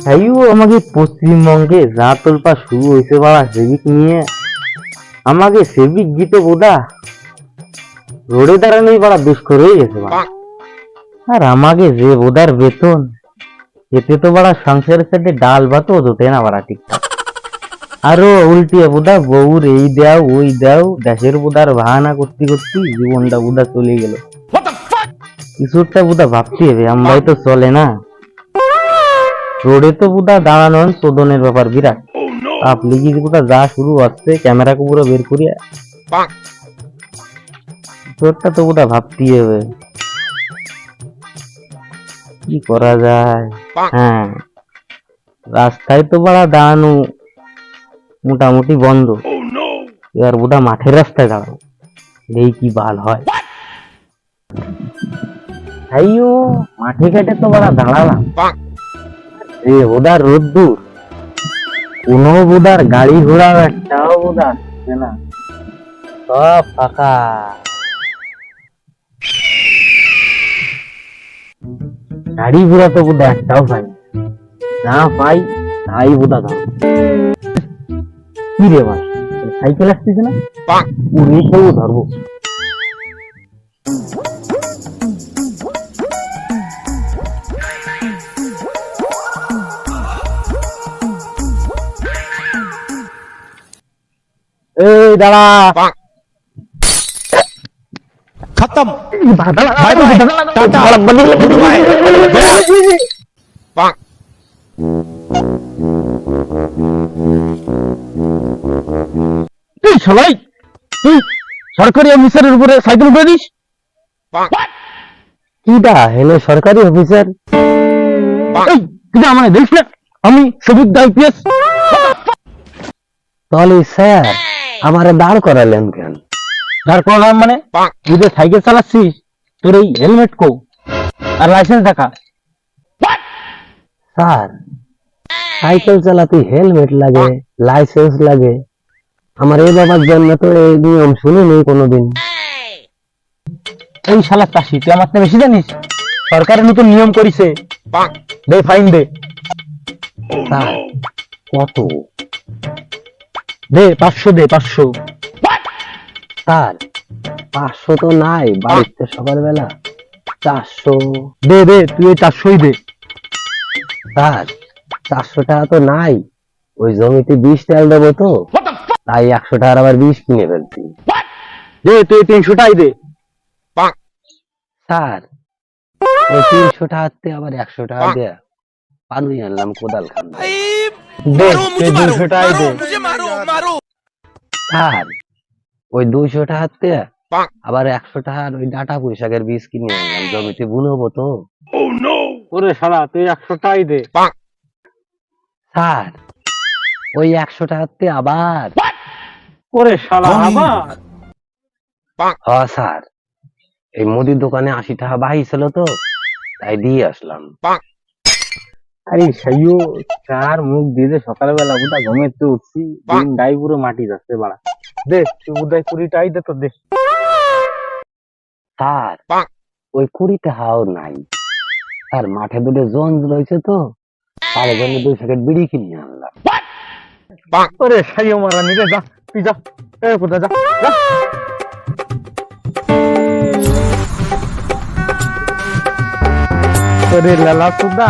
তাইও আমাকে পশ্চিমবঙ্গে যা তোলপা শুরু হয়েছে বাবা সেবিক নিয়ে, আমাকে সেবিক জিতে বোধা রোডে দাঁড়ানোই বড় দুষ্কর হয়ে গেছে বাবা। আর আমাকে যে বোধার বেতন, এতে তো বড় সংসারের সাথে ডাল ভাতও জোটে না বড় ঠিকঠাক। আরো উল্টিয়ে বোধা বউর এই দাও ওই দাও, দেশের বোধার বাহানা করতে করতে জীবনটা বোধা চলে গেল। কিছুটা বোধা ভাবতে হবে, আমরাই তো চলে না। রোডে তো বোধা দাঁড়ানো চোদনের ব্যাপার বিরাট। আপনি কি বোধা যা শুরু হচ্ছে, ক্যামেরা পুরো বের করিয়া তোরটা তো বোধা ভাবতেই হবে কি করা যায়। হ্যাঁ, রাস্তায় তো বড় দাঁড়ানো মোটামুটি বন্ধ, এবার বোধা মাঠের রাস্তায় দাঁড়াবো, এই কি বাল হয়। তাইও মাঠে ঘাটে তো বড় দাঁড়ালাম, যে বোধার রোদ্দুর, কোনো বোধার গাড়ি ঘোড়া একটাও বোধা আসছে না, সব ফাঁকা। গাড়ি ঘোড়া তো বোধ একটাও পাই না, পাই তাই বোধা ধরো। কি রে ভাই, সাইকেল আসতেছে না, উড়ে কেউ ধরবো। এই দাঁড়া, खत्म। Bye bye tata bye. তুই সবাই তুই সরকারি অফিসারের উপরে সাইকেল উঠে দিস। কিটা হেলে সরকারি অফিসার? কিটা আমায় দেখিস না আমি সবুজ আইপিএস? তাহলে স্যার আমারে দাঁড় করালেন কেন? দাঁড় করালাম মানে, তুই যে সাইকেল চালাচ্ছিস, তোর এই হেলমেট কো আর লাইসেন্স দেখা। স্যার সাইকেল চালাতে হেলমেট লাগে, লাইসেন্স লাগে, আমার এই বাবার জন্য তো এই নিয়ম শুনিনি কোনোদিন। এই শালা চাষি, তুই আমার থেকে বেশি জানিস? সরকারের নতুন নিয়ম করিছে, দে ফাইন দে। স্যার কত? দে 500 দে 500। স্যার 500 তো নাই বাড়িতে, সকালবেলা 400 দে। দে তুই 400ই দে। স্যার 400 টাকা তো নাই, ওই জমিতে 20 টাকা দেবো তো, তাই 100 টাকার আবার 20 কিনে ফেলছি। দে তুই 300 টাকাই দে। স্যার ওই 300 টাকাতে আবার 100 টাকা দেয়া পানুই আনলাম কোদাল খান। দে তুই 200 টাকাই দে। স্যার ওই 200 টাকাতে আবার 100 টাকার ওই ডাটা পুঁইশাকের বীজ কিনে আনলাম, জমিতে বুনবো তো। ওরে শালা তুই 100 টাকাই দে। স্যার ওই 100 টাকাতে আবার। ওরে শালা আবার? হ্যাঁ স্যার, এই মুদির দোকানে 80 টাকা বাহি ছিল তো, তাই দিয়ে আসলাম। আরে সাইও চার মুখ দিয়ে যে সকালবেলা বোধা ঘুমেতে উঠছি, দিন গাই পুরো মাটি যাচ্ছে বাড়া। দে তুই বোধহয় 20 টাকাই দে তো দে। স্যার ওই 20 টাকাও নাই, স্যার মাঠে দুটো জন রয়েছে তো, তার জন্য 2 প্যাকেট বিড়ি কিনে আনলাম। ওরে সাইও মারা নিরে, যা তুই যা, এ কোথা যা যা। তোরে লালা সুদা